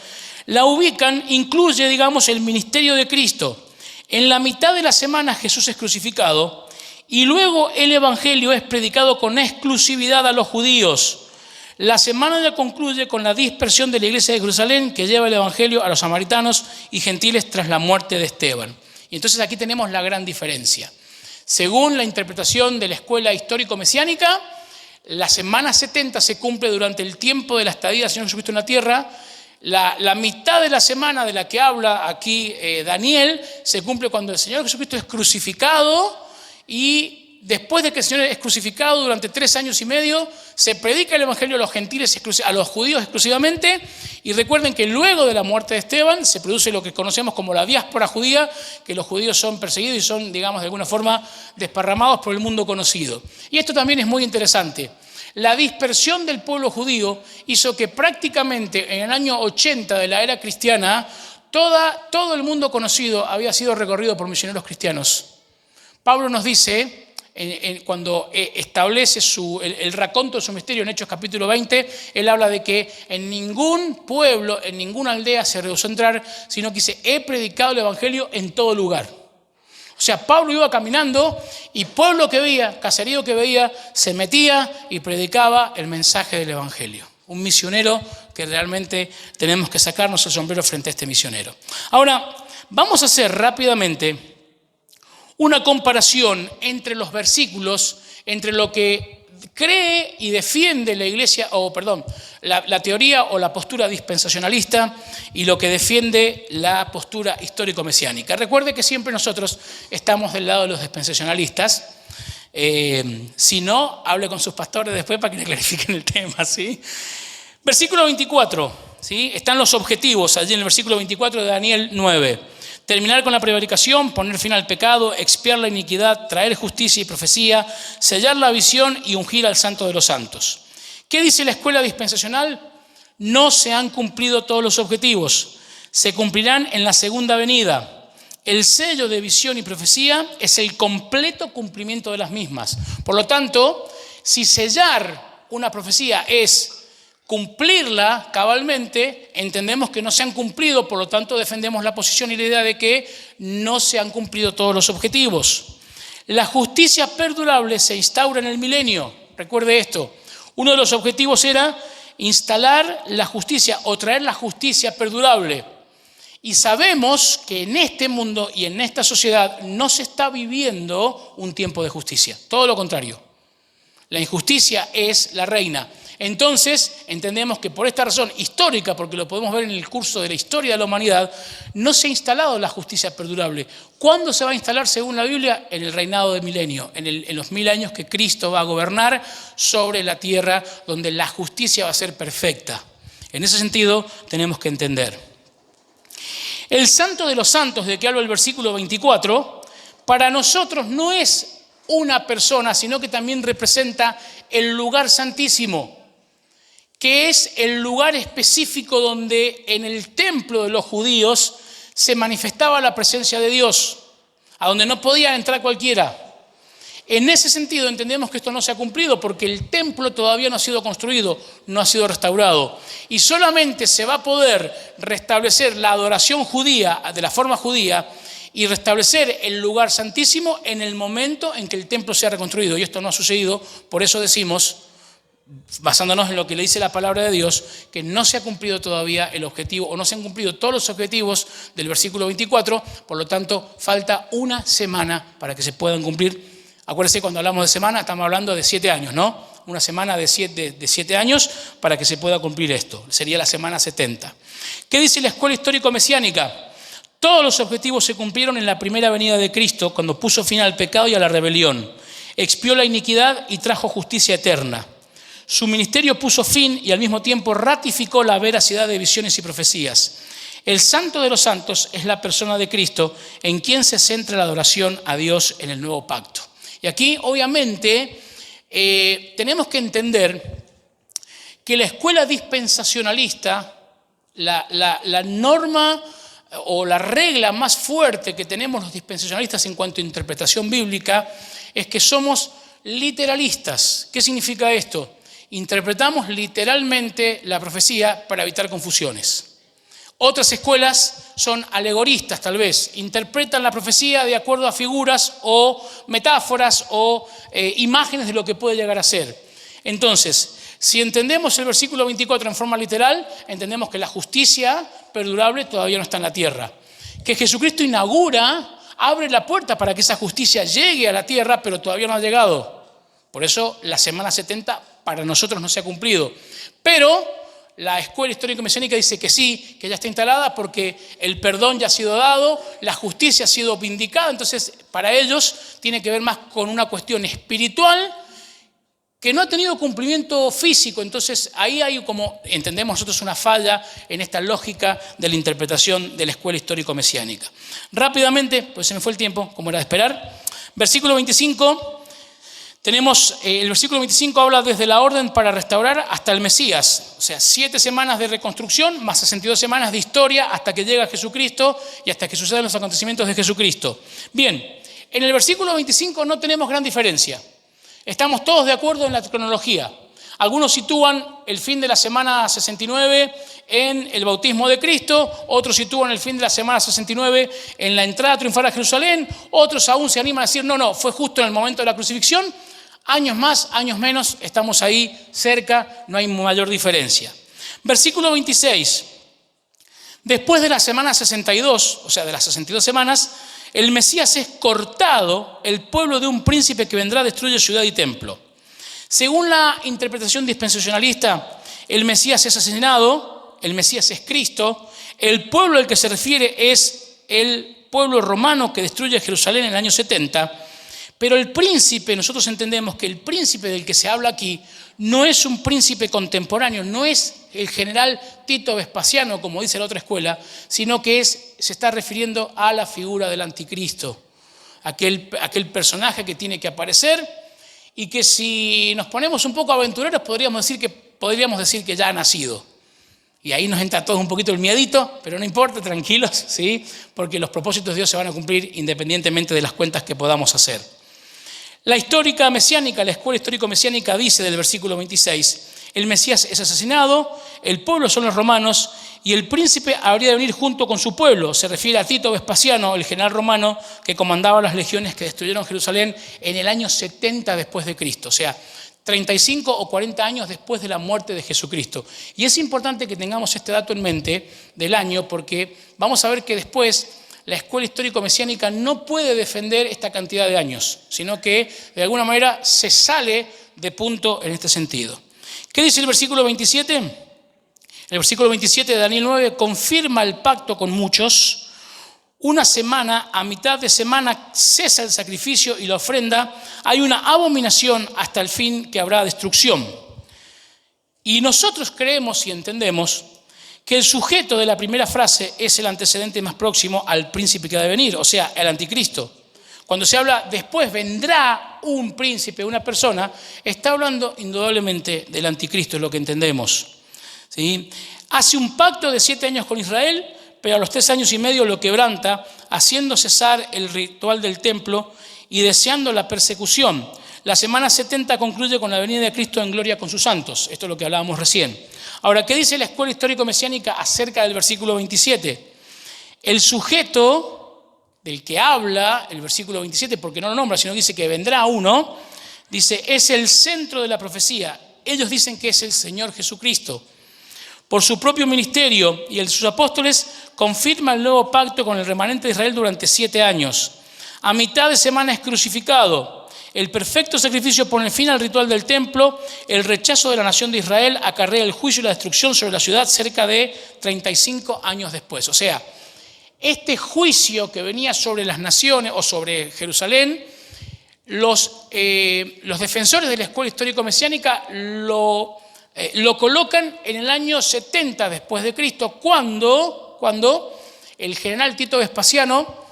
A: la ubican, incluye, digamos, el ministerio de Cristo. En la mitad de la semana Jesús es crucificado y luego el evangelio es predicado con exclusividad a los judíos. La semana ya concluye con la dispersión de la iglesia de Jerusalén, que lleva el evangelio a los samaritanos y gentiles tras la muerte de Esteban. Y entonces aquí tenemos la gran diferencia. Según la interpretación de la escuela histórico-mesiánica, La semana 70 se cumple durante el tiempo de la estadía del Señor Jesucristo en la tierra. La mitad de la semana de la que habla aquí Daniel se cumple cuando el Señor Jesucristo es crucificado, y después de que el Señor es crucificado durante 3 años y medio, se predica el Evangelio a los gentiles, a los judíos exclusivamente. Y recuerden que luego de la muerte de Esteban se produce lo que conocemos como la diáspora judía, que los judíos son perseguidos y son, digamos, de alguna forma desparramados por el mundo conocido. Y esto también es muy interesante. La dispersión del pueblo judío hizo que prácticamente en el año 80 de la era cristiana todo el mundo conocido había sido recorrido por misioneros cristianos. Pablo nos dice, cuando establece el raconto de su misterio en Hechos capítulo 20, él habla de que en ningún pueblo, en ninguna aldea se rehusó a entrar, sino que dice, he predicado el Evangelio en todo lugar. O sea, Pablo iba caminando y pueblo que veía, caserío que veía, se metía y predicaba el mensaje del Evangelio. Un misionero que realmente tenemos que sacarnos el sombrero frente a este misionero. Ahora, vamos a hacer rápidamente una comparación entre los versículos, entre lo que cree y defiende la iglesia, la teoría o la postura dispensacionalista, y lo que defiende la postura histórico-mesiánica. Recuerde que siempre nosotros estamos del lado de los dispensacionalistas. Si no, hable con sus pastores después para que le clarifiquen el tema, ¿sí? Versículo 24, ¿sí? Están los objetivos allí en el versículo 24 de Daniel 9. Terminar con la prevaricación, poner fin al pecado, expiar la iniquidad, traer justicia y profecía, sellar la visión y ungir al Santo de los Santos. ¿Qué dice la escuela dispensacional? No se han cumplido todos los objetivos. Se cumplirán en la segunda venida. El sello de visión y profecía es el completo cumplimiento de las mismas. Por lo tanto, si sellar una profecía es cumplirla cabalmente, entendemos que no se han cumplido, por lo tanto defendemos la posición y la idea de que no se han cumplido todos los objetivos. La justicia perdurable se instaura en el milenio. Recuerde esto, uno de los objetivos era instalar la justicia o traer la justicia perdurable. Y sabemos que en este mundo y en esta sociedad no se está viviendo un tiempo de justicia, todo lo contrario. La injusticia es la reina. Entonces, entendemos que por esta razón histórica, porque lo podemos ver en el curso de la historia de la humanidad, no se ha instalado la justicia perdurable. ¿Cuándo se va a instalar según la Biblia? En el reinado de milenio, en los 1000 años que Cristo va a gobernar sobre la tierra, donde la justicia va a ser perfecta. En ese sentido, tenemos que entender. El Santo de los Santos, de que habla el versículo 24, para nosotros no es una persona, sino que también representa el lugar santísimo, que es el lugar específico donde en el templo de los judíos se manifestaba la presencia de Dios, a donde no podía entrar cualquiera. En ese sentido entendemos que esto no se ha cumplido porque el templo todavía no ha sido construido, no ha sido restaurado. Y solamente se va a poder restablecer la adoración judía de la forma judía y restablecer el lugar santísimo en el momento en que el templo sea reconstruido. Y esto no ha sucedido, por eso decimos, basándonos en lo que le dice la palabra de Dios, que no se ha cumplido todavía el objetivo, o no se han cumplido todos los objetivos del versículo 24, por lo tanto falta una semana para que se puedan cumplir. Acuérdense, cuando hablamos de semana estamos hablando de 7 años, ¿no? Una semana de 7 años para que se pueda cumplir esto, sería la semana 70. ¿Qué dice la escuela histórico-mesiánica? Todos los objetivos se cumplieron en la primera venida de Cristo, cuando puso fin al pecado y a la rebelión, expió la iniquidad y trajo justicia eterna. Su ministerio puso fin y al mismo tiempo ratificó la veracidad de visiones y profecías. El Santo de los Santos es la persona de Cristo en quien se centra la adoración a Dios en el nuevo pacto. Y aquí, obviamente, tenemos que entender que la escuela dispensacionalista, la norma o la regla más fuerte que tenemos los dispensacionalistas en cuanto a interpretación bíblica es que somos literalistas. ¿Qué significa esto? Interpretamos literalmente la profecía para evitar confusiones. Otras escuelas son alegoristas, tal vez. Interpretan la profecía de acuerdo a figuras o metáforas o imágenes de lo que puede llegar a ser. Entonces, si entendemos el versículo 24 en forma literal, entendemos que la justicia perdurable todavía no está en la tierra. Que Jesucristo abre la puerta para que esa justicia llegue a la tierra, pero todavía no ha llegado. Por eso la semana 70 para nosotros no se ha cumplido. Pero la escuela histórico-mesiánica dice que sí, que ya está instalada porque el perdón ya ha sido dado, la justicia ha sido vindicada. Entonces, para ellos tiene que ver más con una cuestión espiritual que no ha tenido cumplimiento físico. Entonces, ahí hay, como entendemos nosotros, una falla en esta lógica de la interpretación de la escuela histórico-mesiánica. Rápidamente, pues se me fue el tiempo, como era de esperar. Versículo 25. Tenemos, el versículo 25 habla desde la orden para restaurar hasta el Mesías. O sea, 7 semanas de reconstrucción más 62 semanas de historia hasta que llega Jesucristo y hasta que suceden los acontecimientos de Jesucristo. Bien, en el versículo 25 no tenemos gran diferencia. Estamos todos de acuerdo en la cronología. Algunos sitúan el fin de la semana 69 en el bautismo de Cristo, otros sitúan el fin de la semana 69 en la entrada triunfal a Jerusalén, otros aún se animan a decir, no, fue justo en el momento de la crucifixión. Años más, años menos, estamos ahí cerca, no hay mayor diferencia. Versículo 26. Después de la semana 62, o sea, de las 62 semanas, el Mesías es cortado, el pueblo de un príncipe que vendrá destruye ciudad y templo. Según la interpretación dispensacionalista, el Mesías es asesinado, el Mesías es Cristo, el pueblo al que se refiere es el pueblo romano que destruye Jerusalén en el año 70, pero el príncipe, nosotros entendemos que el príncipe del que se habla aquí no es un príncipe contemporáneo, no es el general Tito Vespasiano, como dice la otra escuela, sino que se está refiriendo a la figura del anticristo, aquel personaje que tiene que aparecer y que si nos ponemos un poco aventureros podríamos decir que ya ha nacido. Y ahí nos entra todo un poquito el miedito, pero no importa, tranquilos, ¿sí? Porque los propósitos de Dios se van a cumplir independientemente de las cuentas que podamos hacer. La histórica mesiánica, la escuela histórico-mesiánica dice del versículo 26, el Mesías es asesinado, el pueblo son los romanos y el príncipe habría de venir junto con su pueblo. Se refiere a Tito Vespasiano, el general romano que comandaba las legiones que destruyeron Jerusalén en el año 70 después de Cristo, o sea, 35 o 40 años después de la muerte de Jesucristo. Y es importante que tengamos este dato en mente del año porque vamos a ver que después la escuela histórico-mesiánica no puede defender esta cantidad de años, sino que de alguna manera se sale de punto en este sentido. ¿Qué dice el versículo 27? El versículo 27 de Daniel 9 confirma el pacto con muchos. Una semana, a mitad de semana, cesa el sacrificio y la ofrenda. Hay una abominación hasta el fin que habrá destrucción. Y nosotros creemos y entendemos que el sujeto de la primera frase es el antecedente más próximo al príncipe que ha de venir, o sea, el anticristo. Cuando se habla después vendrá un príncipe, una persona, está hablando indudablemente del anticristo, es lo que entendemos. ¿Sí? Hace un pacto de 7 años con Israel, pero a los 3 años y medio lo quebranta, haciendo cesar el ritual del templo y deseando la persecución. La semana 70 concluye con la venida de Cristo en gloria con sus santos. Esto es lo que hablábamos recién. Ahora, ¿qué dice la escuela histórico-mesiánica acerca del versículo 27? El sujeto del que habla el versículo 27, porque no lo nombra, sino dice que vendrá uno, dice, es el centro de la profecía. Ellos dicen que es el Señor Jesucristo. Por su propio ministerio y el de sus apóstoles, confirma el nuevo pacto con el remanente de Israel durante 7 años. A mitad de semana es crucificado. El perfecto sacrificio pone fin al ritual del templo. El rechazo de la nación de Israel acarrea el juicio y la destrucción sobre la ciudad cerca de 35 años después. O sea, este juicio que venía sobre las naciones o sobre Jerusalén, los defensores de la escuela histórico-mesiánica lo colocan en el año 70 después de Cristo, cuando el general Tito Vespasiano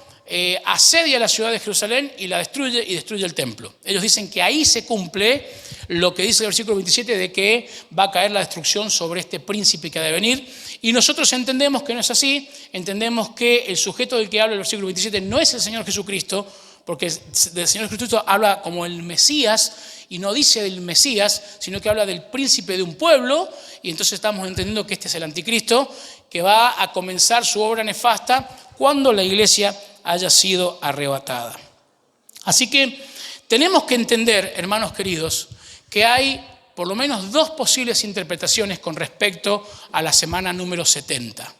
A: asedia la ciudad de Jerusalén y la destruye y destruye el templo. Ellos dicen que ahí se cumple lo que dice el versículo 27 de que va a caer la destrucción sobre este príncipe que ha de venir. Y nosotros entendemos que no es así, entendemos que el sujeto del que habla el versículo 27 no es el Señor Jesucristo, porque del Señor Jesucristo habla como el Mesías y no dice del Mesías, sino que habla del príncipe de un pueblo, y entonces estamos entendiendo que este es el anticristo que va a comenzar su obra nefasta cuando la iglesia haya sido arrebatada. Así que tenemos que entender, hermanos queridos, que hay por lo menos 2 posibles interpretaciones con respecto a la semana número 70.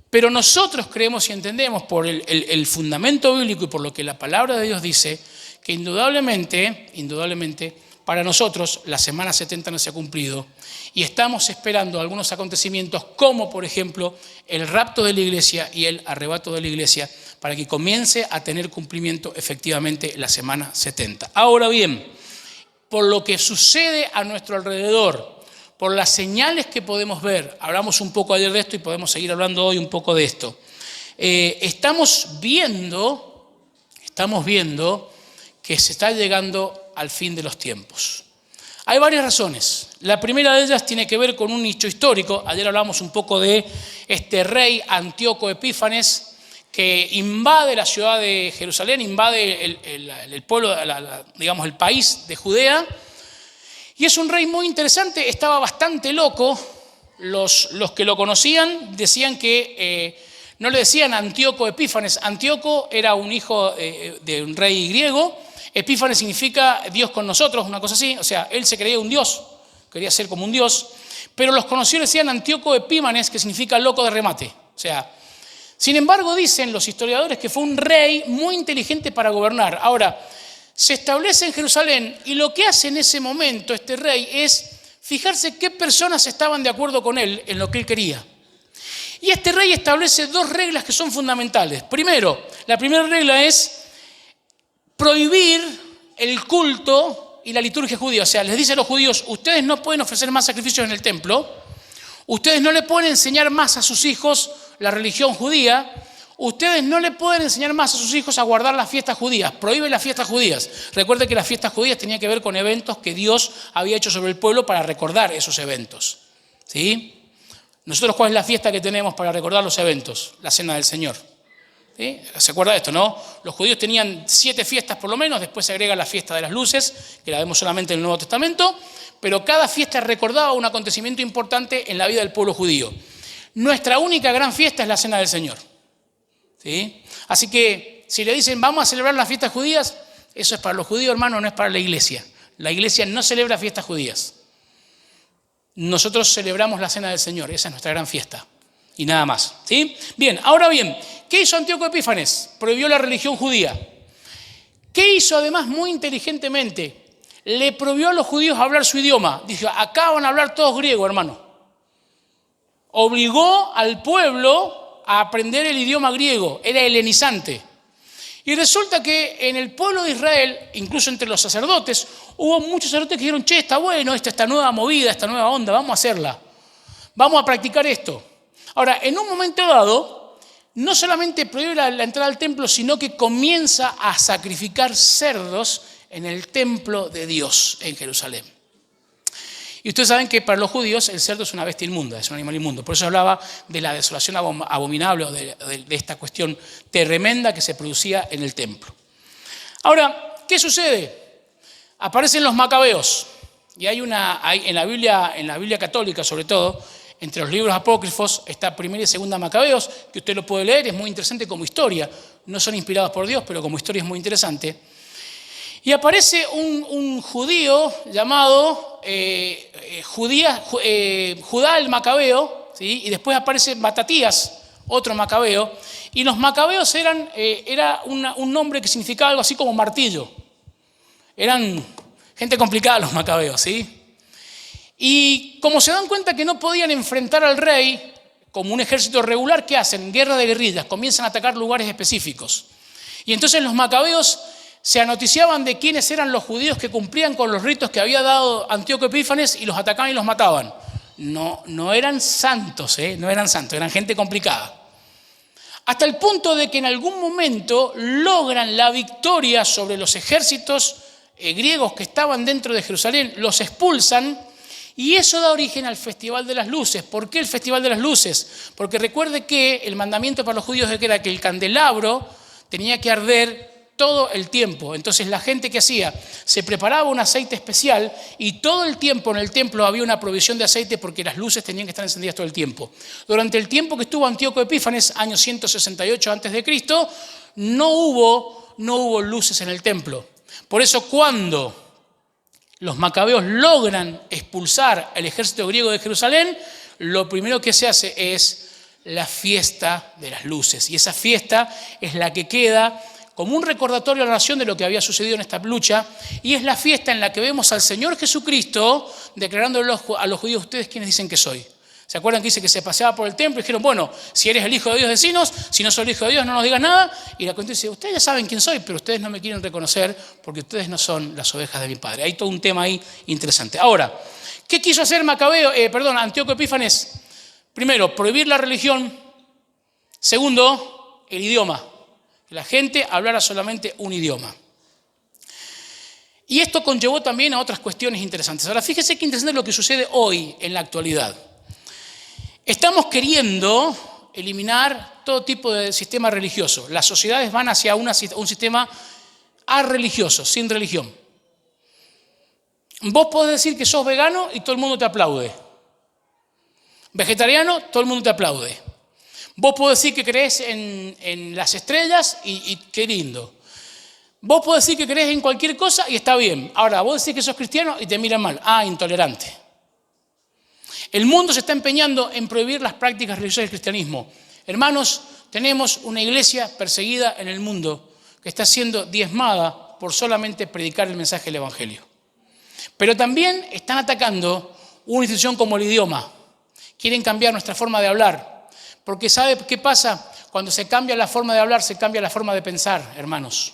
A: Pero nosotros creemos y entendemos por el fundamento bíblico y por lo que la palabra de Dios dice, que indudablemente, Para nosotros la semana 70 no se ha cumplido y estamos esperando algunos acontecimientos como por ejemplo el rapto de la iglesia y el arrebato de la iglesia para que comience a tener cumplimiento efectivamente la semana 70. Ahora bien, por lo que sucede a nuestro alrededor, por las señales que podemos ver, hablamos un poco ayer de esto y podemos seguir hablando hoy un poco de esto, estamos viendo que se está llegando al fin de los tiempos. Hay varias razones. La primera de ellas tiene que ver con un hecho histórico. Ayer hablamos un poco de este rey Antíoco Epífanes que invade la ciudad de Jerusalén, invade el pueblo, digamos el país de Judea. Y es un rey muy interesante, estaba bastante loco. Los que lo conocían decían que no le decían Antíoco Epífanes. Antíoco era un hijo de un rey griego. Epífanes significa Dios con nosotros, una cosa así. O sea, él se creía un dios, quería ser como un dios. Pero los conocidos decían Antíoco Epímanes, que significa loco de remate. O sea, sin embargo, dicen los historiadores que fue un rey muy inteligente para gobernar. Ahora, se establece en Jerusalén y lo que hace en ese momento este rey es fijarse qué personas estaban de acuerdo con él en lo que él quería. Y este rey establece dos reglas que son fundamentales. Primero, la primera regla es prohibir el culto y la liturgia judía. O sea, les dice a los judíos, ustedes no pueden ofrecer más sacrificios en el templo, ustedes no le pueden enseñar más a sus hijos la religión judía, ustedes no le pueden enseñar más a sus hijos a guardar las fiestas judías, prohíben las fiestas judías. Recuerden que las fiestas judías tenían que ver con eventos que Dios había hecho sobre el pueblo para recordar esos eventos. ¿Sí? Nosotros, ¿cuál es la fiesta que tenemos para recordar los eventos? La Cena del Señor. ¿Sí? ¿Se acuerda de esto, no? Los judíos tenían 7 fiestas por lo menos, después se agrega la fiesta de las luces, que la vemos solamente en el Nuevo Testamento, pero cada fiesta recordaba un acontecimiento importante en la vida del pueblo judío. Nuestra única gran fiesta es la Cena del Señor. ¿Sí? Así que si le dicen vamos a celebrar las fiestas judías, eso es para los judíos, hermano, no es para la iglesia. La iglesia no celebra fiestas judías. Nosotros celebramos la Cena del Señor, esa es nuestra gran fiesta. Y nada más. ¿Sí? Bien, ahora bien, ¿qué hizo Antíoco Epífanes? Prohibió la religión judía. ¿Qué hizo además muy inteligentemente? Le prohibió a los judíos hablar su idioma. Dijo, acá van a hablar todos griego, hermano. Obligó al pueblo a aprender el idioma griego, era helenizante. Y resulta que en el pueblo de Israel, incluso entre los sacerdotes, hubo muchos sacerdotes que dijeron, che, está bueno esta nueva movida, esta nueva onda, vamos a hacerla. Vamos a practicar esto. Ahora, en un momento dado, no solamente prohíbe la entrada al templo, sino que comienza a sacrificar cerdos en el templo de Dios en Jerusalén. Y ustedes saben que para los judíos el cerdo es una bestia inmunda, es un animal inmundo. Por eso hablaba de la desolación abominable o de esta cuestión tremenda que se producía en el templo. Ahora, ¿qué sucede? Aparecen los macabeos. Y hay en la Biblia católica sobre todo, entre los libros apócrifos está Primera y Segunda Macabeos, que usted lo puede leer, es muy interesante como historia. No son inspirados por Dios, pero como historia es muy interesante. Y aparece un judío llamado Judá el Macabeo, ¿sí? Y después aparece Matatías, otro macabeo. Y los macabeos era un nombre que significaba algo así como martillo. Eran gente complicada los macabeos, ¿sí? Y como se dan cuenta que no podían enfrentar al rey como un ejército regular, ¿qué hacen? Guerra de guerrillas, comienzan a atacar lugares específicos. Y entonces los macabeos se anoticiaban de quiénes eran los judíos que cumplían con los ritos que había dado Antíoco Epífanes y los atacaban y los mataban. No eran santos, no eran santos, eran gente complicada. Hasta el punto de que en algún momento logran la victoria sobre los ejércitos griegos que estaban dentro de Jerusalén, los expulsan. Y eso da origen al Festival de las Luces. ¿Por qué el Festival de las Luces? Porque recuerde que el mandamiento para los judíos era que el candelabro tenía que arder todo el tiempo. Entonces la gente que hacía, se preparaba un aceite especial y todo el tiempo en el templo había una provisión de aceite porque las luces tenían que estar encendidas todo el tiempo. Durante el tiempo que estuvo Antíoco Epífanes, año 168 a.C., no hubo luces en el templo. Por eso cuando los macabeos logran expulsar al ejército griego de Jerusalén, lo primero que se hace es la fiesta de las luces. Y esa fiesta es la que queda como un recordatorio a la nación de lo que había sucedido en esta lucha, y es la fiesta en la que vemos al Señor Jesucristo declarando a los judíos: ustedes quiénes dicen que soy. ¿Se acuerdan que dice que se paseaba por el templo y dijeron: bueno, si eres el Hijo de Dios, decinos; si no soy el Hijo de Dios, no nos digas nada? Y la cuestión dice: ustedes ya saben quién soy, pero ustedes no me quieren reconocer porque ustedes no son las ovejas de mi Padre. Hay todo un tema ahí interesante. Ahora, ¿qué quiso hacer Antíoco Epífanes? Primero, prohibir la religión. Segundo, el idioma. Que la gente hablara solamente un idioma. Y esto conllevó también a otras cuestiones interesantes. Ahora, fíjese qué interesante lo que sucede hoy en la actualidad. Estamos queriendo eliminar todo tipo de sistema religioso. Las sociedades van hacia un sistema arreligioso, sin religión. Vos podés decir que sos vegano y todo el mundo te aplaude. Vegetariano, todo el mundo te aplaude. Vos podés decir que crees en las estrellas y qué lindo. Vos podés decir que crees en cualquier cosa y está bien. Ahora, vos decís que sos cristiano y te miran mal. Ah, intolerante. El mundo se está empeñando en prohibir las prácticas religiosas del cristianismo. Hermanos, tenemos una iglesia perseguida en el mundo que está siendo diezmada por solamente predicar el mensaje del Evangelio. Pero también están atacando una institución como el idioma. Quieren cambiar nuestra forma de hablar. Porque ¿sabe qué pasa? Cuando se cambia la forma de hablar, se cambia la forma de pensar, hermanos.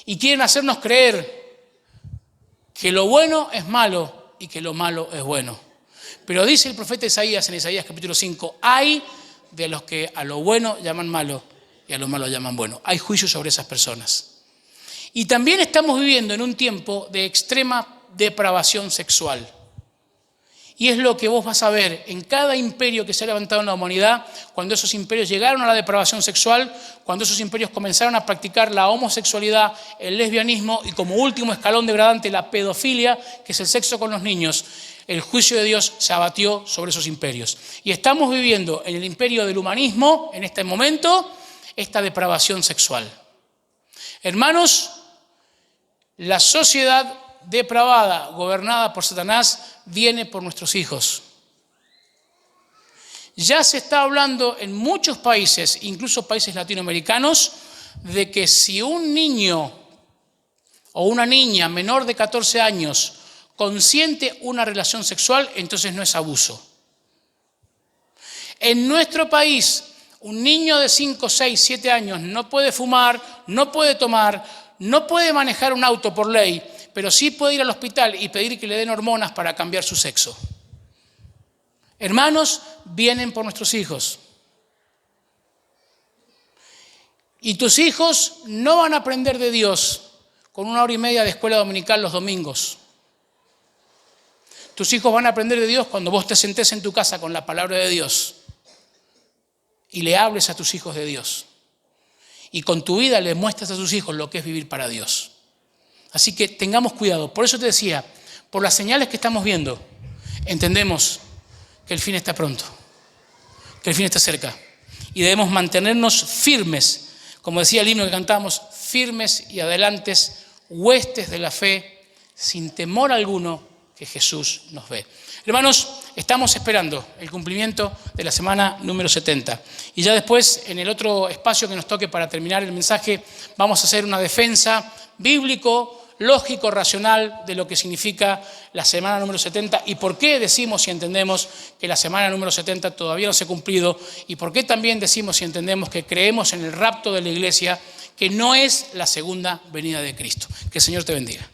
A: Y quieren hacernos creer que lo bueno es malo y que lo malo es bueno. Pero dice el profeta Isaías en Isaías capítulo 5, hay de los que a lo bueno llaman malo y a lo malo llaman bueno. Hay juicio sobre esas personas. Y también estamos viviendo en un tiempo de extrema depravación sexual. Y es lo que vos vas a ver en cada imperio que se ha levantado en la humanidad, cuando esos imperios llegaron a la depravación sexual, cuando esos imperios comenzaron a practicar la homosexualidad, el lesbianismo y como último escalón degradante la pedofilia, que es el sexo con los niños. El juicio de Dios se abatió sobre esos imperios. Y estamos viviendo en el imperio del humanismo, en este momento, esta depravación sexual. Hermanos, la sociedad depravada, gobernada por Satanás, viene por nuestros hijos. Ya se está hablando en muchos países, incluso países latinoamericanos, de que si un niño o una niña menor de 14 años consiente una relación sexual, entonces no es abuso. En nuestro país, un niño de 5, 6, 7 años no puede fumar, no puede tomar, no puede manejar un auto por ley, pero sí puede ir al hospital y pedir que le den hormonas para cambiar su sexo. Hermanos, vienen por nuestros hijos. Y tus hijos no van a aprender de Dios con 1 hora y media de escuela dominical los domingos. Tus hijos van a aprender de Dios cuando vos te sentés en tu casa con la palabra de Dios y le hables a tus hijos de Dios. Y con tu vida le muestras a tus hijos lo que es vivir para Dios. Así que tengamos cuidado. Por eso te decía, por las señales que estamos viendo, entendemos que el fin está pronto, que el fin está cerca. Y debemos mantenernos firmes, como decía el himno que cantamos, firmes y adelantes, huestes de la fe, sin temor alguno, que Jesús nos ve. Hermanos, estamos esperando el cumplimiento de la semana número 70. Y ya después, en el otro espacio que nos toque para terminar el mensaje, vamos a hacer una defensa bíblico, lógico, racional de lo que significa la semana número 70 y por qué decimos y entendemos que la semana número 70 todavía no se ha cumplido y por qué también decimos y entendemos que creemos en el rapto de la iglesia, que no es la segunda venida de Cristo. Que el Señor te bendiga.